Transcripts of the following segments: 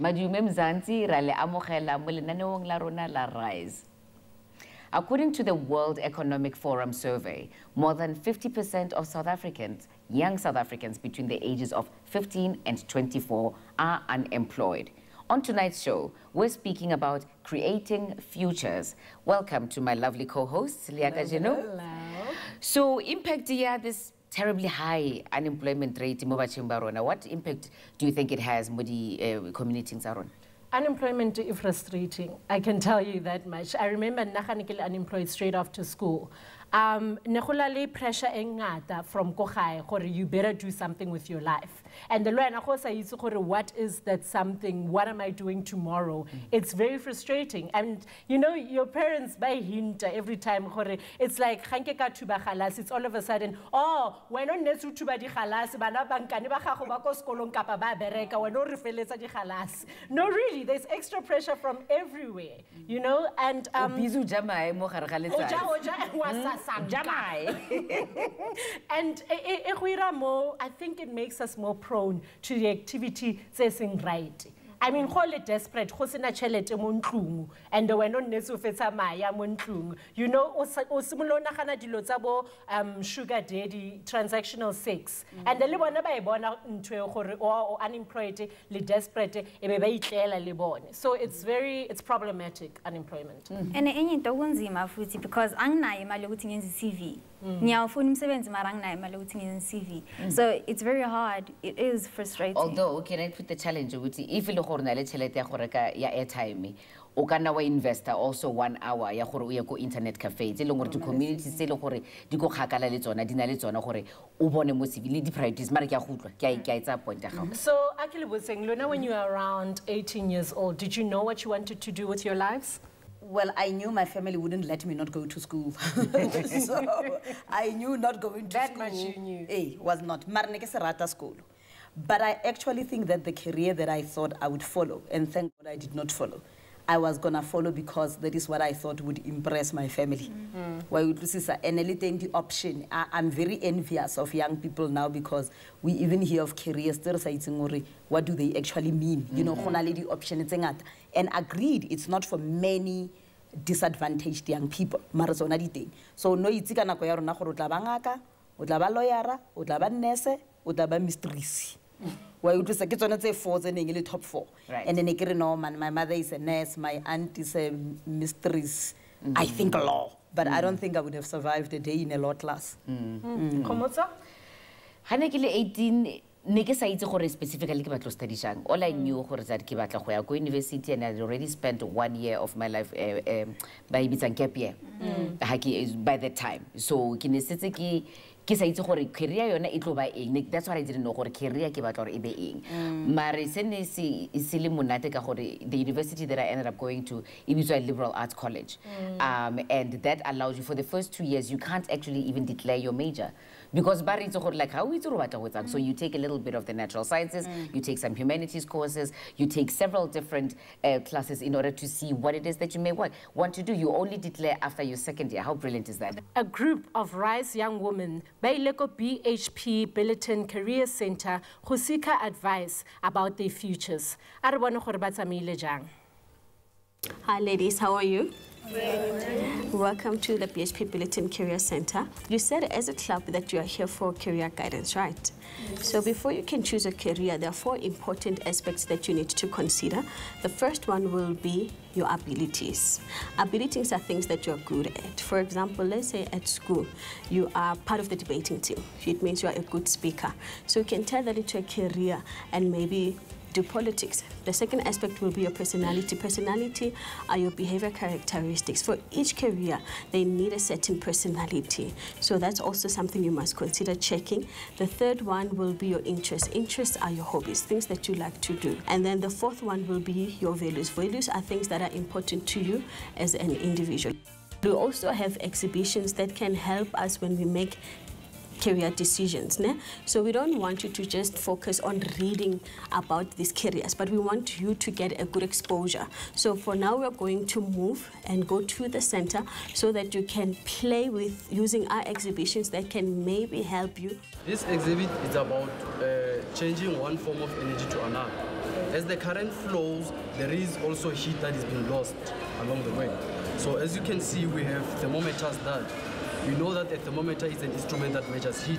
Madume Mzansi ra le amogela mo lenaneong la rona la Rise. According to the World Economic Forum survey, more than 50% of South Africans, young South Africans between the ages of 15 and 24, are unemployed. On tonight's show, we're speaking about creating futures. Welcome to my lovely co-hosts, Liaka Jeno. Hello. So, impact this terribly high unemployment rate in Mobachimbarona. What impact do you think it has on the community in Saron? Unemployment is frustrating. I can tell you that much. I remember nahanikele unemployed straight after school. Neholale pressure engata from kogai gore you better do something with your life. And the what is that something? What am I doing tomorrow? It's very frustrating. And you know, your parents by hint every time it's like it's all of a sudden, oh, when on nesu tuba di khalas, bana bankani ba gago ba ko skolong kapa ba bereka, when no refeletsa di khalas. No, really, there's extra pressure from everywhere, you know, and bizu jamai mo gare ga letsatsi. And I think it makes us more prone to the activity saying right. I mean, wholly desperate, and the one on Nesu you know, sugar daddy, transactional sex. And the Libona by Bona or unemployed, desperate, so it's problematic, unemployment. And any because I'm looking in the CV. Now, CV. So it's very hard. It is frustrating. Although, can I put the challenge? If you look airtime, o kana wa investor also 1 hour ya gore o ye go internet cafe tse leng gore di communities tse leng gore di go khakala le tsona di na le tsona gore o bone mo civil di priorities mara ke a go tlwa ke a etsa point ya gago. So actually was saying, Luna, when you were around 18 years old, did you know what you wanted to do with your lives? Well, I knew my family wouldn't let me not go to school. So I knew not going to that school. That much you knew? Was not. Marneke serata school. But I actually think that the career that I thought I would follow, and thank God I did not follow, I was going to follow because that is what I thought would impress my family. And the option, I'm very envious of young people now because we even hear of careers, what do they actually mean? You know, the option, and agreed, it's not for many disadvantaged young people. So no, it's going to lawyer, nurse, mistress. Well, it was a kitchen in top 4. Right. And then my mother is a nurse, my aunt is a mistress. I think law. But I don't think I would have survived a day in a law class. Kgomotso? Hanekile 18 neke sa itse gore specifically ke batlo study jang. All I knew gore that ke batla go ya go university, and I had already spent 1 year of my life by bitsang gap year. By that time. So ke ne setse ke sa itse gore career yona e tlo ba eng. That's what I didn't know gore career ke batla gore e be eng. Mare se ne se le monate ka gore the university that I ended up going to it was a liberal arts college. And that allows you for the first 2 years you can't actually even declare your major. Because like how we so you take a little bit of the natural sciences, you take some humanities courses, you take several different classes in order to see what it is that you may want to do. You only declare after your second year. How brilliant is that? A group of Rise young women by Leko BHP Billiton Career Center who seek advice about their futures. Hi ladies, how are you? Welcome to the BHP Billiton Career Center. You said as a club that you are here for career guidance, right? Yes. So before you can choose a career, there are 4 important aspects that you need to consider. The first one will be your abilities. Abilities are things that you're good at. For example, let's say at school, you are part of the debating team. It means you are a good speaker. So you can turn that into a career and maybe do politics. The second aspect will be your personality. Personality are your behavior characteristics. For each career, they need a certain personality. So that's also something you must consider checking. The third one will be your interests. Interests are your hobbies, things that you like to do. And then the fourth one will be your values. Values are things that are important to you as an individual. We also have exhibitions that can help us when we make career decisions. So we don't want you to just focus on reading about these careers, but we want you to get a good exposure. So for now, we're going to move and go to the center so that you can play with using our exhibitions that can maybe help you. This exhibit is about changing one form of energy to another. as the current flows, there is also heat that is being lost along the way. So as you can see, we have thermometers that we know that a thermometer is an instrument that measures heat.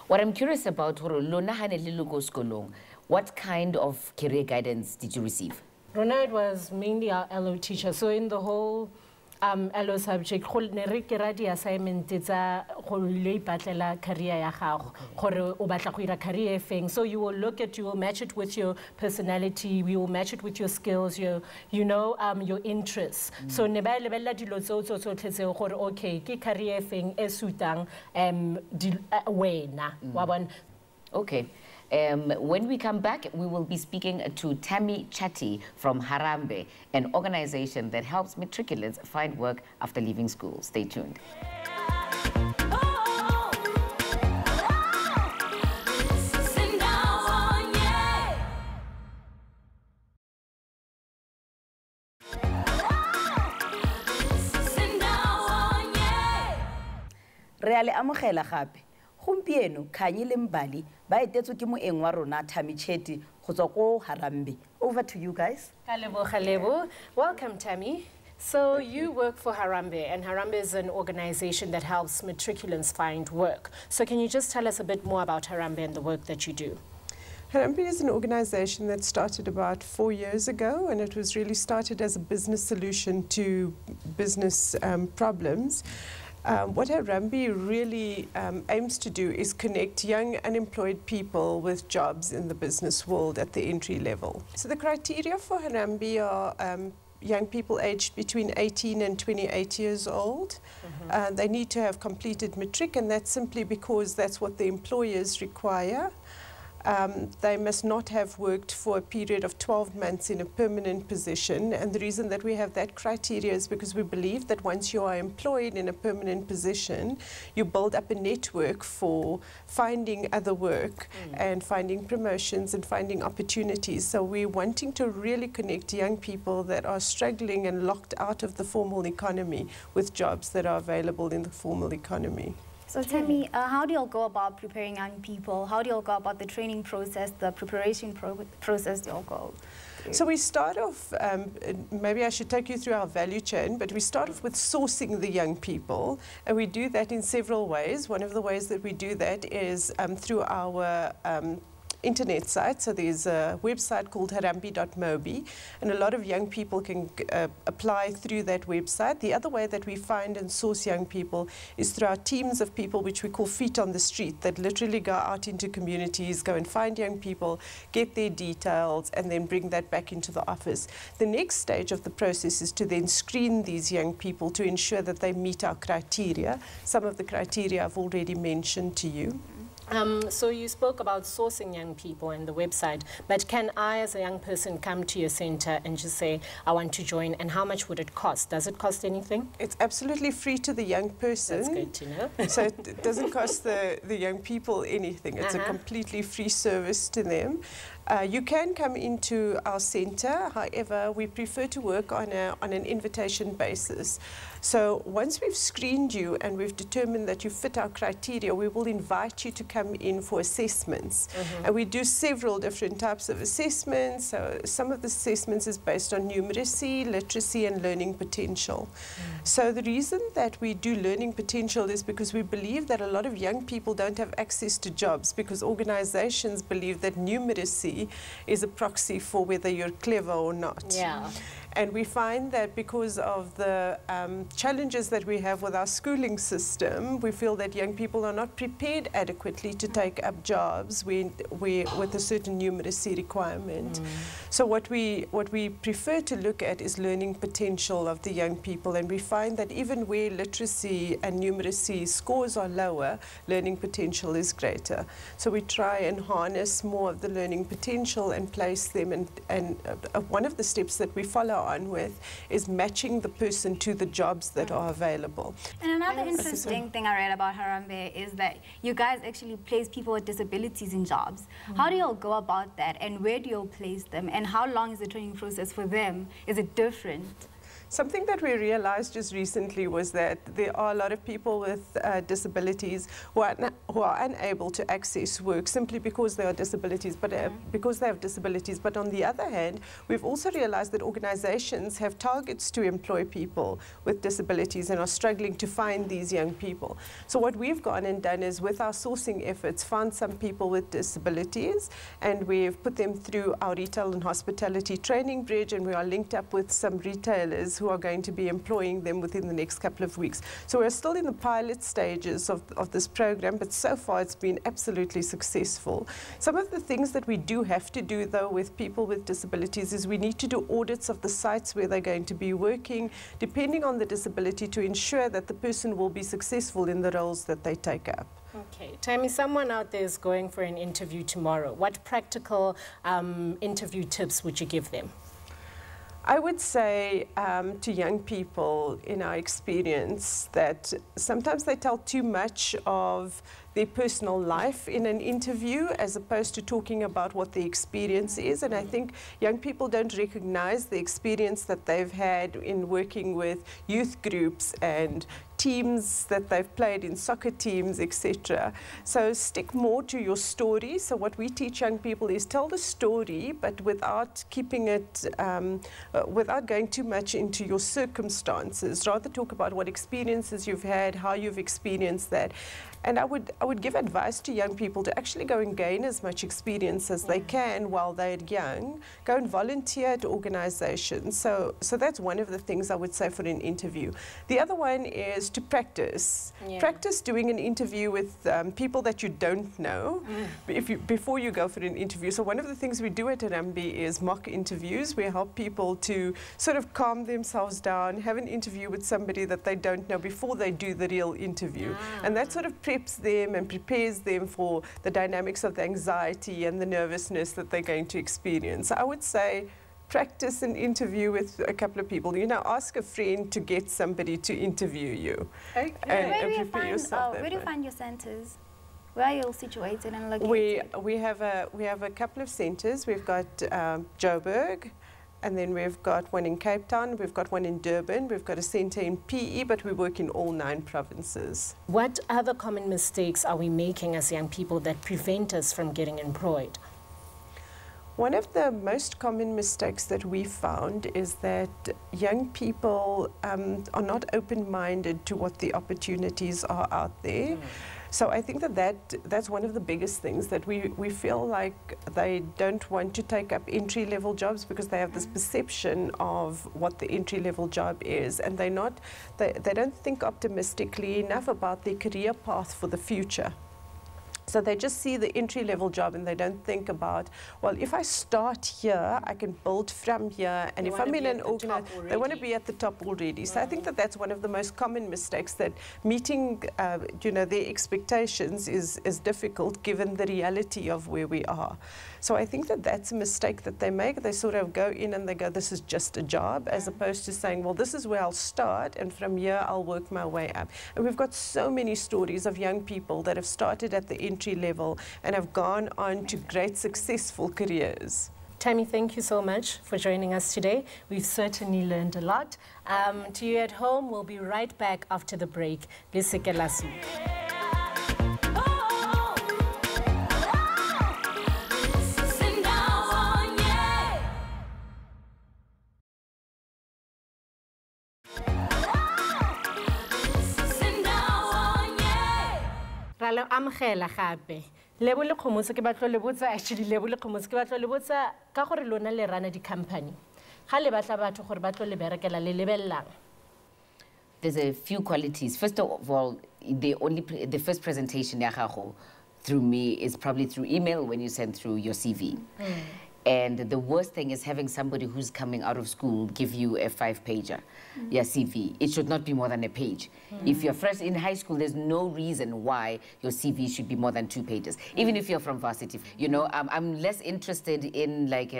What I'm curious about, what kind of career guidance did you receive? Rona, it was mainly our LO teacher. So in the whole LO subject, assignment career. So you will look at, you will match it with your personality, we will match it with your skills, your interests. So okay, career thing esutang Okay. When we come back, we will be speaking to Thami from Harambe, an organization that helps matriculants find work after leaving school. Stay tuned. Reale amogela gape. Gompieno Khanyisile Mazibuko ba etetswe ke moeng wa rona Thami go tswa ko Harambe. Over to you guys. Lebo. Welcome, Thami. So you work for Harambe, and Harambe is an organization that helps matriculants find work. So can you just tell us a bit more about Harambe and the work that you do? Harambe is an organization that started about 4 years ago, and it was really started as a business solution to business problems. What Harambe really aims to do is connect young unemployed people with jobs in the business world at the entry level. So the criteria for Harambe are young people aged between 18 and 28 years old. They need to have completed matric, and that's simply because that's what the employers require. They must not have worked for a period of 12 months in a permanent position, and the reason that we have that criteria is because we believe that once you are employed in a permanent position, you build up a network for finding other work and finding promotions and finding opportunities. So we're wanting to really connect young people that are struggling and locked out of the formal economy with jobs that are available in the formal economy. So tell me, how do you all go about preparing young people? How do you all go about the training process, the preparation process you all go through? So we start off, maybe I should take you through our value chain, but we start off with sourcing the young people, and we do that in several ways. One of the ways that we do that is through our internet site. So there's a website called harambe.mobi, and a lot of young people can apply through that website. The other way that we find and source young people is through our teams of people, which we call feet on the street, that literally go out into communities, go and find young people, get their details, and then bring that back into the office. The next stage of the process is to then screen these young people to ensure that they meet our criteria. Some of the criteria I've already mentioned to you. So you spoke about sourcing young people and the website, but can I, as a young person, come to your center and just say, I want to join, and how much would it cost? Does it cost anything? It's absolutely free to the young person. That's good to know. So it doesn't cost the young people anything. It's a completely free service to them. You can come into our center, however, we prefer to work on an invitation basis. So once we've screened you and we've determined that you fit our criteria, we will invite you to come in for assessments. And we do several different types of assessments. So some of the assessments is based on numeracy, literacy, and learning potential. So the reason that we do learning potential is because we believe that a lot of young people don't have access to jobs, because organizations believe that numeracy is a proxy for whether you're clever or not. And we find that because of the challenges that we have with our schooling system, we feel that young people are not prepared adequately to take up jobs with a certain numeracy requirement. So what we prefer to look at is learning potential of the young people, and we find that even where literacy and numeracy scores are lower, learning potential is greater. So we try and harness more of the learning potential and place them, and one of the steps that we follow on with is matching the person to the jobs that are available. And another interesting thing I read about Harambe is that you guys actually place people with disabilities in jobs. How do you all go about that, and where do you all place them, and how long is the training process for them? Is it different? Something that we realized just recently was that there are a lot of people with disabilities who are unable to access work simply because they are disabilities, but because they have disabilities. But on the other hand, we've also realized that organizations have targets to employ people with disabilities and are struggling to find these young people. So what we've gone and done is, with our sourcing efforts, found some people with disabilities, and we've put them through our retail and hospitality training bridge, and we are linked up with some retailers who are going to be employing them within the next couple of weeks. So we're still in the pilot stages of this program, but so far it's been absolutely successful. Some of the things that we do have to do, though, with people with disabilities is we need to do audits of the sites where they're going to be working, depending on the disability, to ensure that the person will be successful in the roles that they take up. Okay, Thami, someone out there is going for an interview tomorrow. What practical interview tips would you give them? I would say to young people, in our experience, that sometimes they tell too much of their personal life in an interview as opposed to talking about what the experience is. And I think young people don't recognize the experience that they've had in working with youth groups and teams that they've played in, soccer teams, etc. So stick more to your story. So what we teach young people is tell the story, but without keeping it, without going too much into your circumstances. Rather talk about what experiences you've had, how you've experienced that. And I would give advice to young people to actually go and gain as much experience as they can while they're young. Go and volunteer at organizations. So that's one of the things I would say for an interview. The other one is to practice. Practice doing an interview with people that you don't know before you go for an interview. So one of the things we do at Harambe is mock interviews. We help people to sort of calm themselves down, have an interview with somebody that they don't know before they do the real interview. And that sort of preps them and prepares them for the dynamics of the anxiety and the nervousness that they're going to experience. So I would say practice an interview with a couple of people. You know, ask a friend to get somebody to interview you. Okay. And prepare yourself. Where do you find your centers? Where are you all situated and located? We have a couple of centers. We've got Joburg, and then we've got one in Cape Town, we've got one in Durban, we've got a centre in PE, but we work in all 9 provinces. What other common mistakes are we making as young people that prevent us from getting employed? One of the most common mistakes that we found is that young people are not open-minded to what the opportunities are out there. So I think that's one of the biggest things, that we feel like they don't want to take up entry-level jobs because they have this perception of what the entry-level job is, and they don't think optimistically enough about their career path for the future. So they just see the entry-level job and they don't think about, well, if I start here, I can build from here. And if I'm in an organization, they want to be at the top already. So I think that's one of the most common mistakes, that meeting, their expectations is difficult given the reality of where we are. So I think that's a mistake that they make. They sort of go in and they go, this is just a job, as opposed to saying, well, this is where I'll start, and from here I'll work my way up. And we've got so many stories of young people that have started at the entry level and have gone on to great successful careers. Thami, thank you so much for joining us today. We've certainly learned a lot. To you at home, we'll be right back after the break. Ralo amgela gape. Lebo le Kgomotso ke batlo le botsa, actually Lebo le Kgomotso ke batlo le botsa ka gore lona le rana di company. ga le batla batho gore ba tlo le berekela le lebellang? There's a few qualities. First of all, the first presentation ya gago through me is probably through email when you send through your CV. And the worst thing is having somebody who's coming out of school give you a 5-pager, your CV. It should not be more than a page. If you're fresh in high school, there's no reason why your CV should be more than 2 pages. Even if you're from varsity, you know, I'm less interested in like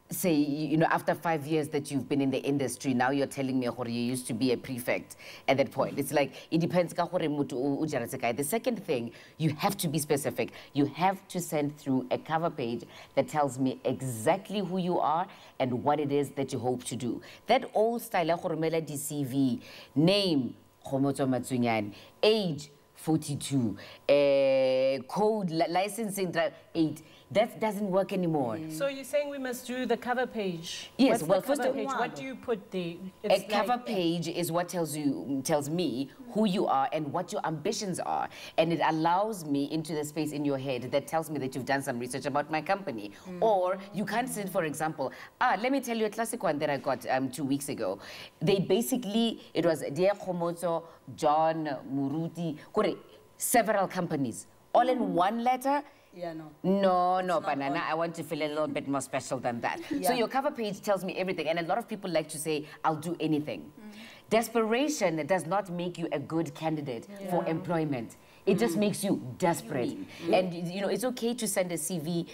say, you know, after 5 years that you've been in the industry, now you're telling me you used to be a prefect at that point. It's like, it depends. The second thing, you have to be specific. You have to send through a cover page that tells me exactly who you are and what it is that you hope to do. That old style, CV, name, Kgomotso Matsunyane, age, 42, code, licensing, 8. That doesn't work anymore. So you're saying we must do the cover page? Yes. What's well, the first cover of page? all, What do you put there? A cover page is what tells me who you are and what your ambitions are, and it allows me into the space in your head that tells me that you've done some research about my company. Or you can't say, for example, let me tell you a classic one that I got 2 weeks ago. They basically, it was Dear Kgomotso, John, Muruti, several companies, all in one letter. Yeah, no. No, banana. I want to feel a little bit more special than that. So your cover page tells me everything, and a lot of people like to say, I'll do anything. Desperation does not make you a good candidate for employment. It just makes you desperate. And you know, it's okay to send a CV,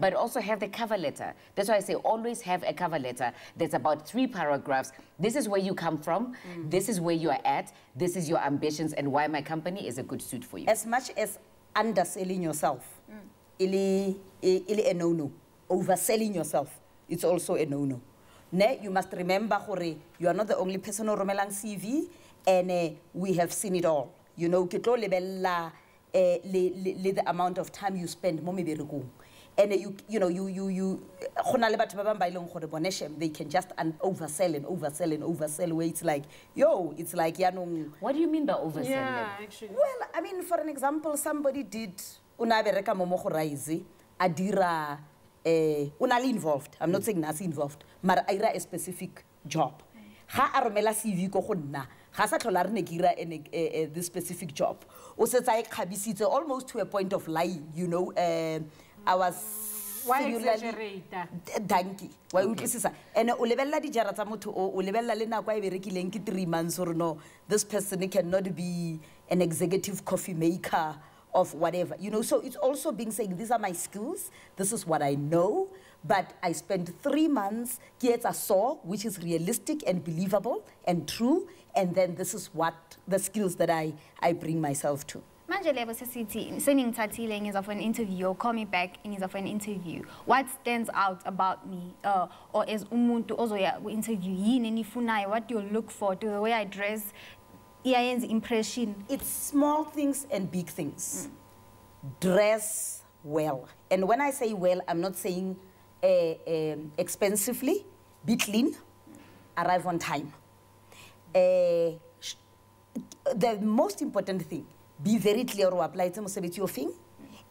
but also have the cover letter. That's why I say always have a cover letter that's about 3 paragraphs. This is where you come from, this is where you are at, this is your ambitions, and why my company is a good suit for you. As much as underselling yourself, a no-no. Overselling yourself, it's also a no-no. You must remember, you are not the only person who romelang CV, and we have seen it all. You know, the amount of time you spend, and they can just oversell and oversell and oversell, where it's like, it's like, What do you mean by overselling? Yeah, actually. Well, I mean, for an example, somebody did adira unali involved. I'm not saying nasi involved, but ira a specific job. Ha aromela CV ko gonna. Ha sa tlhola re ne ke ira this specific job. O se tsa ikhabisitse almost to a point of lying, you know. I was Why exaggerate? Danki. Why utlwisisa? And o lebella dijara tsa motho o lebella le nako a berekileng ke 3 months or no, this person cannot be an executive coffee maker of whatever, you know. So it's also being saying, these are my skills, this is what I know, but I spent 3 months, which is realistic and believable and true, and then this is what the skills that I bring myself to. Manje Lebo sesithi sending thathile is of an interview or call me back in is of an interview. What stands out about me or as umuntu ozoya interview yini nifunayo, what do you look for, to the way I dress, Ian's impression? It's small things and big things. Dress well. And when I say well, I'm not saying expensively, be clean, arrive on time. The most important thing, be very clear or apply to your thing,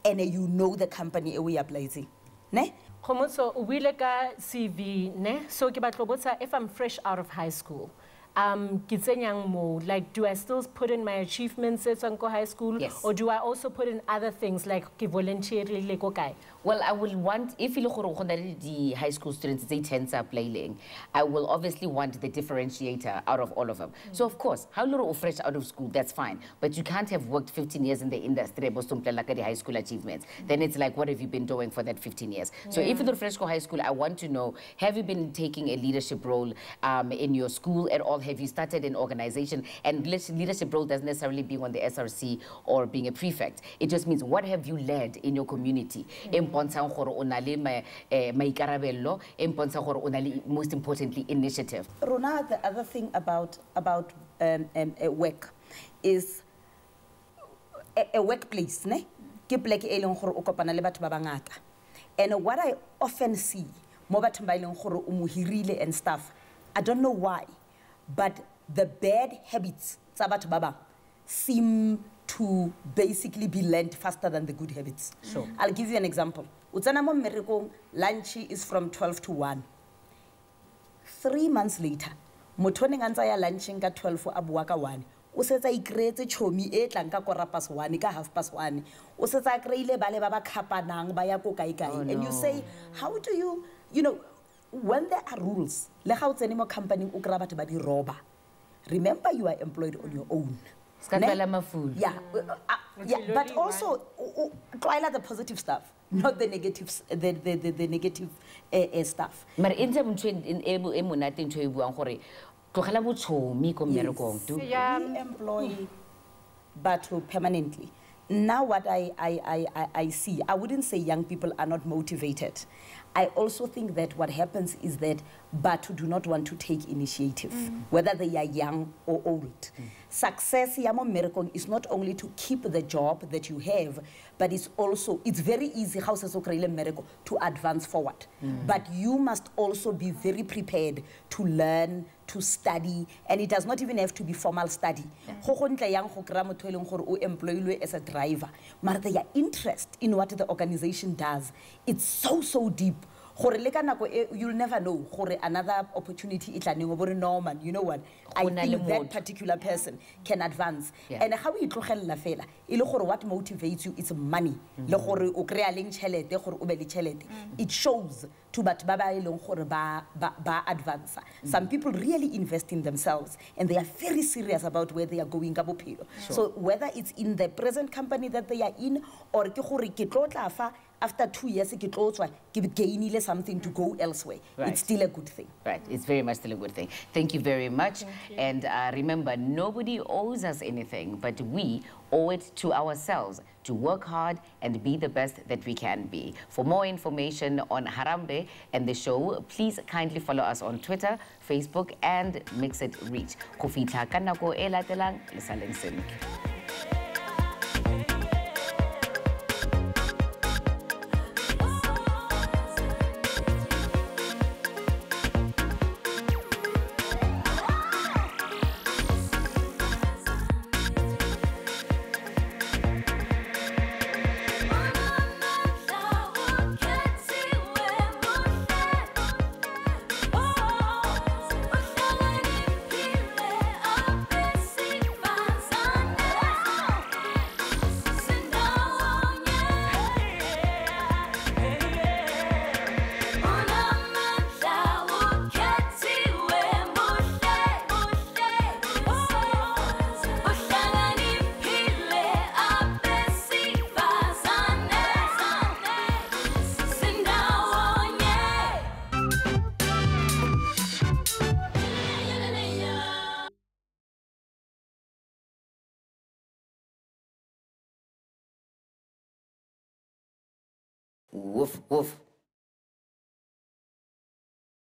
and you know the company we apply to. Ne? Kgomotso, o buile ka CV, ne? So ke batla botsa, if I'm fresh out of high school, like, do I still put in my achievements at high school? Yes. Or do I also put in other things like volunteer? Well, I will want, if you look at the high school students, they tend to play, I will obviously want the differentiator out of all of them. So of course, how little fresh out of school, that's fine. But you can't have worked 15 years in the industry, like the high school achievements. Then it's like, what have you been doing for that 15 years? So if you're fresh high school, I want to know, have you been taking a leadership role in your school at all? Have you started an organization? And leadership role doesn't necessarily be on the SRC or being a prefect. It just means, what have you led in your community? Most importantly, initiative. Rona, the other thing about work is a workplace, ne? And what I often see, and stuff, I don't know why, but the bad habits seem to basically be learned faster than the good habits. Sure. I'll give you an example. Utsana mo mmerekong, lunch is from 12 to 1. 3 months later, motho ne ngantsa ya lunching ka 12 a bua ka 1. O setsa ikretse chomi e tlang ka 1:15 ka 1:30. O setsa kreile ba le ba ba khapanang ba ya ko kai kai. And you say, how do you know, when there are rules, le ga o tsene mo company o kra batho ba di roba. Remember, you are employed on your own. Yeah, but also the positive stuff, not the negatives, the negative stuff. But in terms of emunating to buang we employ but permanently. Now what I see, I wouldn't say young people are not motivated. I also think that what happens is that Batu do not want to take initiative, whether they are young or old. Success is not only to keep the job that you have, but it's also, it's very easy to advance forward. But you must also be very prepared to learn, to study, and it does not even have to be formal study. Employ as a driver, but their interest in what the organization does, it's so deep. You'll never know another opportunity Norman, you know what, I think that particular person can advance. And how you what motivates you is money. It shows to advance. Some people really invest in themselves and they are very serious about where they are going. So whether it's in the present company that they are in or after 2 years, give something to go elsewhere. Right. It's still a good thing. Right, it's very much still a good thing. Thank you very much. And remember, nobody owes us anything, but we owe it to ourselves to work hard and be the best that we can be. For more information on Harambe and the show, please kindly follow us on Twitter, Facebook, and Mxit Reach. Kofita kanako e latelang, lesaleng sentle. Woof, woof.